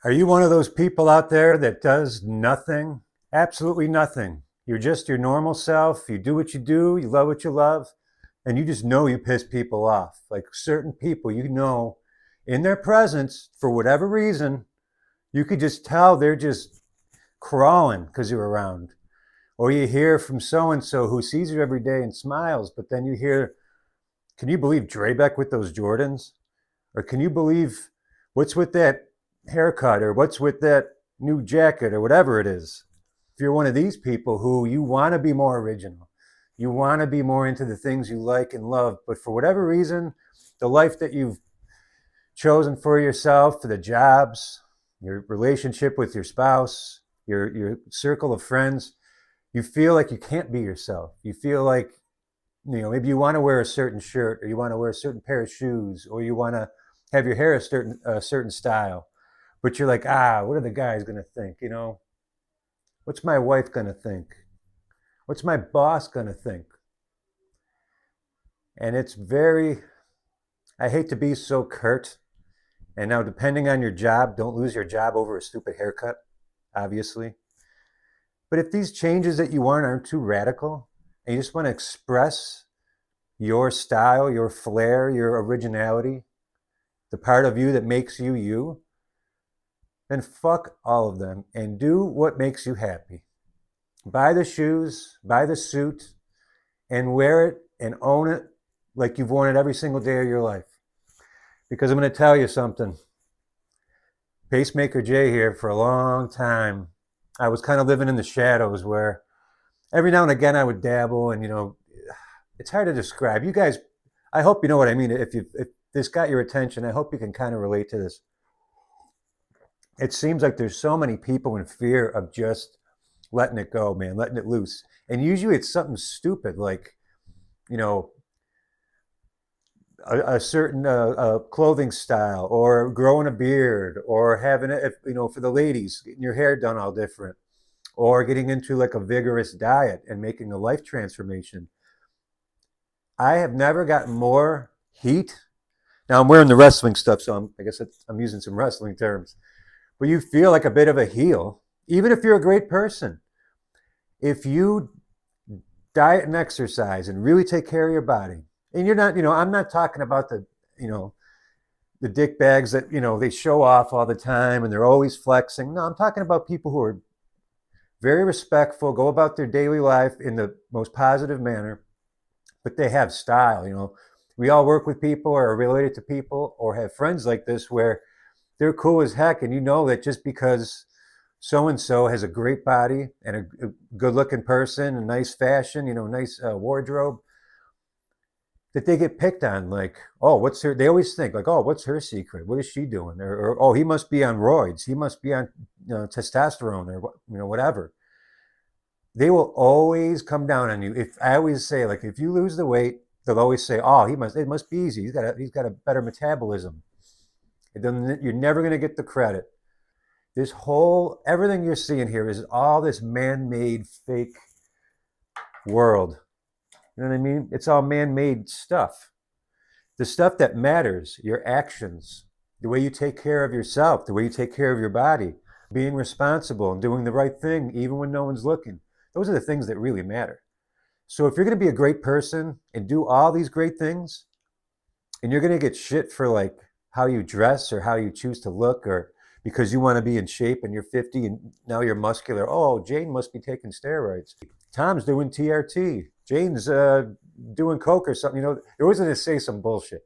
Are you one of those people out there that does nothing? Absolutely nothing. You're just your normal self. You do what you do. You love what you love. And you just know you piss people off. Like certain people, in their presence, for whatever reason, you could just tell they're just crawling because you're around. Or you hear from so and so who sees you every day and smiles, but then you hear, can you believe Drebeck with those Jordans? Or can you believe what's with that haircut? Or what's with that new jacket? Or whatever it is. If you're one of these people who you want to be more original, you want to be more into the things you like and love, but for whatever reason, the life that you've chosen for yourself, for the jobs, your relationship with your spouse, your circle of friends, you feel like you can't be yourself. You feel like, maybe you want to wear a certain shirt, or you want to wear a certain pair of shoes, or you want to have your hair a certain style, but you're like, what are the guys going to think? What's my wife going to think? What's my boss going to think? And I hate to be so curt. And now, depending on your job, don't lose your job over a stupid haircut, obviously. But if these changes that you want aren't too radical, and you just want to express your style, your flair, your originality, the part of you that makes you you, then fuck all of them and do what makes you happy. Buy the shoes, buy the suit, and wear it and own it like you've worn it every single day of your life. Because I'm going to tell you something. Pacemaker Jay here. For a long time, I was kind of living in the shadows where every now and again I would dabble, and it's hard to describe. You guys, I hope you know what I mean. If this got your attention, I hope you can kind of relate to this. It seems like there's so many people in fear of just letting it go, man, letting it loose. And usually it's something stupid like, a certain clothing style, or growing a beard, or having it, for the ladies, getting your hair done all different, or getting into like a vigorous diet and making a life transformation. I have never gotten more heat. Now I'm wearing the wrestling stuff, so I guess I'm using some wrestling terms. But you feel like a bit of a heel, even if you're a great person. If you diet and exercise and really take care of your body, and you're not, I'm not talking about the dick bags that, they show off all the time and they're always flexing. No, I'm talking about people who are very respectful, go about their daily life in the most positive manner, but they have style. We all work with people or are related to people or have friends like this where they're cool as heck, and that just because so and so has a great body and a good looking person, a nice fashion, nice wardrobe, that they get picked on. Like, oh, they always think like, oh, what's her secret? What is she doing? Or oh, he must be on roids. He must be on testosterone, or whatever. They will always come down on you. If I always say, like, if you lose the weight, they'll always say, oh, it must be easy. He's got a better metabolism. You're never going to get the credit. Everything you're seeing here is all this man-made fake world. You know what I mean? It's all man-made stuff. The stuff that matters, your actions, the way you take care of yourself, the way you take care of your body, being responsible and doing the right thing even when no one's looking. Those are the things that really matter. So if you're going to be a great person and do all these great things, and you're going to get shit for like how you dress or how you choose to look, or because you want to be in shape and you're 50 and now you're muscular. Oh, Jane must be taking steroids. Tom's doing TRT. Jane's doing coke or something. They're always going to say some bullshit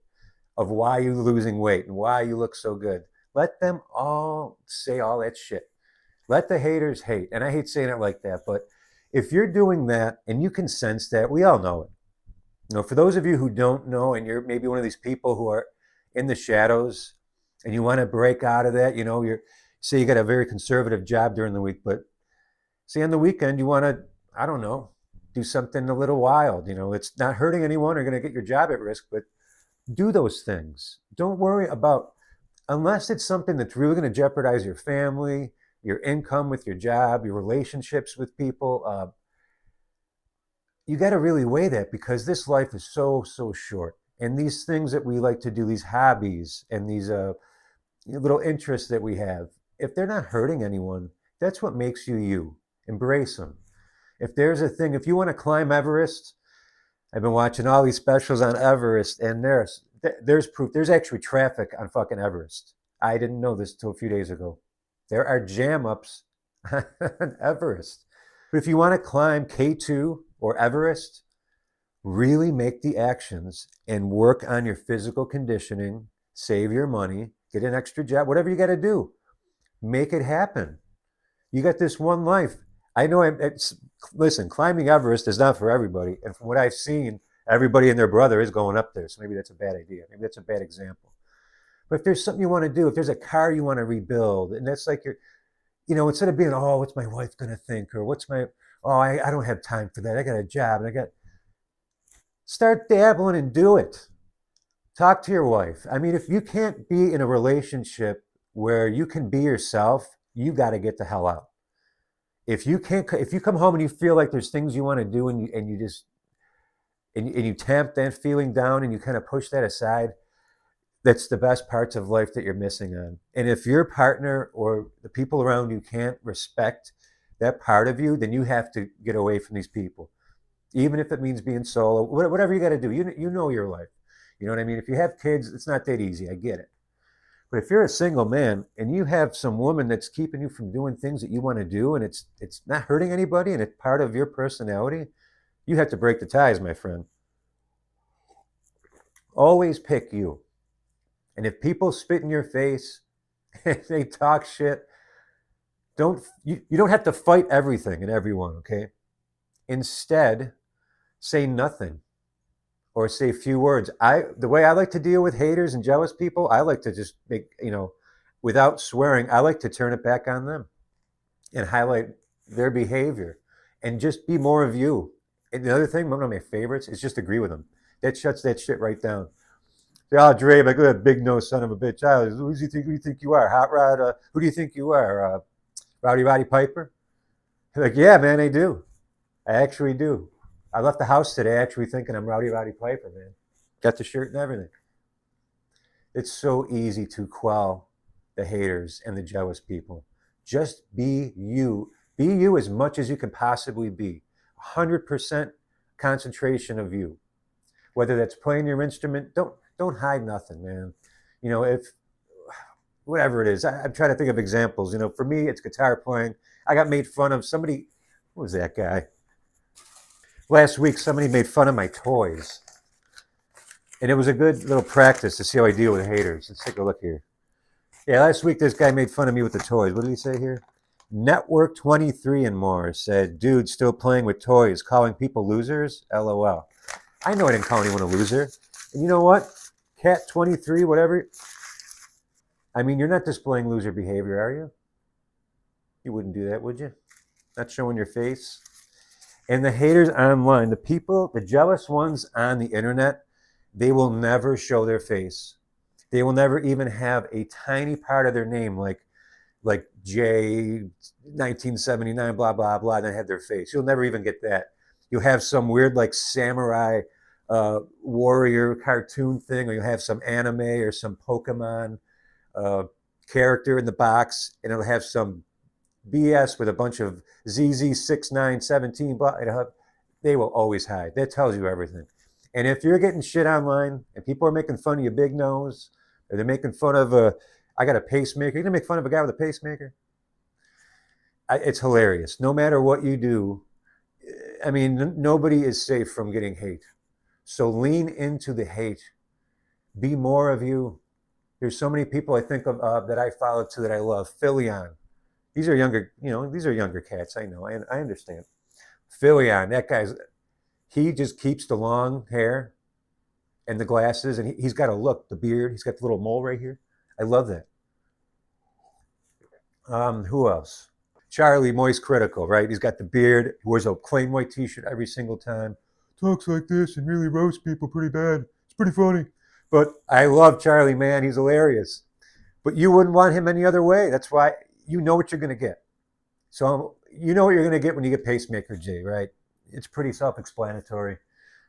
of why you're losing weight and why you look so good. Let them all say all that shit. Let the haters hate. And I hate saying it like that, but if you're doing that and you can sense that, we all know it. For those of you who don't know, and you're maybe one of these people who are in the shadows and you want to break out of that, say you got a very conservative job during the week, but say on the weekend you want to, I don't know, do something a little wild. It's not hurting anyone or going to get your job at risk, but do those things. Don't worry about, unless it's something that's really going to jeopardize your family, your income with your job, your relationships with people. You got to really weigh that, because this life is so, so short. And these things that we like to do, these hobbies and these little interests that we have, if they're not hurting anyone, that's what makes you you. Embrace them. If there's a thing, if you want to climb Everest, I've been watching all these specials on Everest, and there's proof. There's actually traffic on fucking Everest. I didn't know this till a few days ago. There are jam ups on Everest. But if you want to climb K2 or Everest, really make the actions and work on your physical conditioning, save your money, get an extra job, whatever you got to do. Make it happen. You got this one life. I know listen, climbing Everest is not for everybody. And from what I've seen, everybody and their brother is going up there. So maybe that's a bad idea. Maybe that's a bad example. But if there's something you want to do, if there's a car you want to rebuild, and that's like instead of being, oh, what's my wife going to think? Or I don't have time for that. I got a job and start dabbling and do it. Talk to your wife. I mean, if you can't be in a relationship where you can be yourself, you got to get the hell out. If you come home and you feel like there's things you want to do and you tamp that feeling down and you kind of push that aside, that's the best parts of life that you're missing on. And if your partner or the people around you can't respect that part of you, then you have to get away from these people, even if it means being solo, whatever you got to do. You know your life. You know what I mean? If you have kids, it's not that easy. I get it. But if you're a single man and you have some woman that's keeping you from doing things that you want to do, and it's not hurting anybody and it's part of your personality, you have to break the ties, my friend. Always pick you. And if people spit in your face, if they talk shit, you don't have to fight everything and everyone, okay? Instead, say nothing or say a few words. The way I like to deal with haters and jealous people, I like to just without swearing, I like to turn it back on them and highlight their behavior and just be more of you. And the other thing, one of my favorites, is just agree with them. That shuts that shit right down. Say, oh, Dre, like that big nose son of a bitch. Who do you think you are? Hot Rod? Who do you think you are? Roddy Piper? Like, yeah, man, I do. I actually do. I left the house today actually thinking I'm Roddy Piper, man. Got the shirt and everything. It's so easy to quell the haters and the jealous people. Just be you. Be you as much as you can possibly be. 100% concentration of you. Whether that's playing your instrument, don't hide nothing, man. If whatever it is, I'm trying to think of examples. For me, it's guitar playing. I got made fun of. Somebody, what was that guy? Last week, somebody made fun of my toys. And it was a good little practice to see how I deal with haters. Let's take a look here. Yeah, last week, this guy made fun of me with the toys. What did he say here? Network 23 and more said, dude, still playing with toys, calling people losers? LOL. I know I didn't call anyone a loser. And you know what? Cat 23, whatever. I mean, you're not displaying loser behavior, are you? You wouldn't do that, would you? Not showing your face. And the haters online, the jealous ones on the internet, they will never show their face. They will never even have a tiny part of their name, like J 1979, blah, blah, blah, and then have their face. You'll never even get that. You'll have some weird like samurai warrior cartoon thing, or you'll have some anime or some Pokemon character in the box, and it'll have some BS with a bunch of ZZ6917, blah. They will always hide. That tells you everything. And if you're getting shit online and people are making fun of your big nose, or they're making fun of I got a pacemaker. You're gonna make fun of a guy with a pacemaker? It's hilarious. No matter what you do, I mean, nobody is safe from getting hate. So lean into the hate. Be more of you. There's so many people I think of that I follow too that I love. Philion. These are younger cats. I know. I understand. Philion, he just keeps the long hair and the glasses, and he's got a look, the beard. He's got the little mole right here. I love that. Who else? Charlie Moist Critical, right? He's got the beard. He wears a plain white T-shirt every single time. Talks like this and really roasts people pretty bad. It's pretty funny. But I love Charlie, man. He's hilarious. But you wouldn't want him any other way. That's why you know what you're going to get. So you know what you're going to get when you get Pacemaker J, right? It's pretty self-explanatory.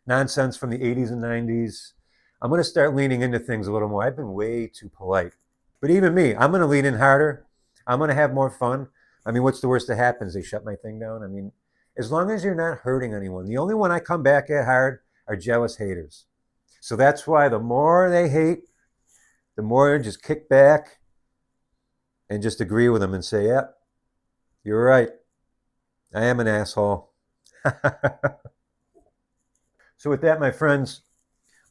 Nonsense from the 80s and 90s. I'm going to start leaning into things a little more. I've been way too polite. But even me, I'm going to lean in harder. I'm going to have more fun. I mean, what's the worst that happens? They shut my thing down. I mean, as long as you're not hurting anyone. The only one I come back at hard are jealous haters. So that's why the more they hate, the more just kick back and just agree with them and say, yep, you're right. I am an asshole. So with that, my friends,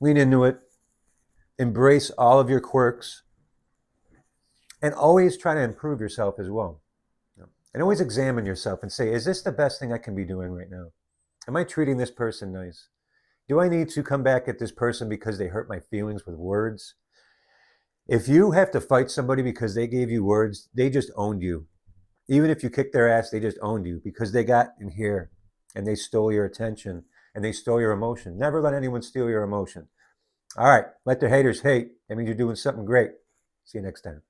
lean into it. Embrace all of your quirks and always try to improve yourself as well. And always examine yourself and say, is this the best thing I can be doing right now? Am I treating this person nice? Do I need to come back at this person because they hurt my feelings with words? If you have to fight somebody because they gave you words, they just owned you. Even if you kicked their ass, they just owned you because they got in here and they stole your attention and they stole your emotion. Never let anyone steal your emotion. All right, let the haters hate. That means you're doing something great. See you next time.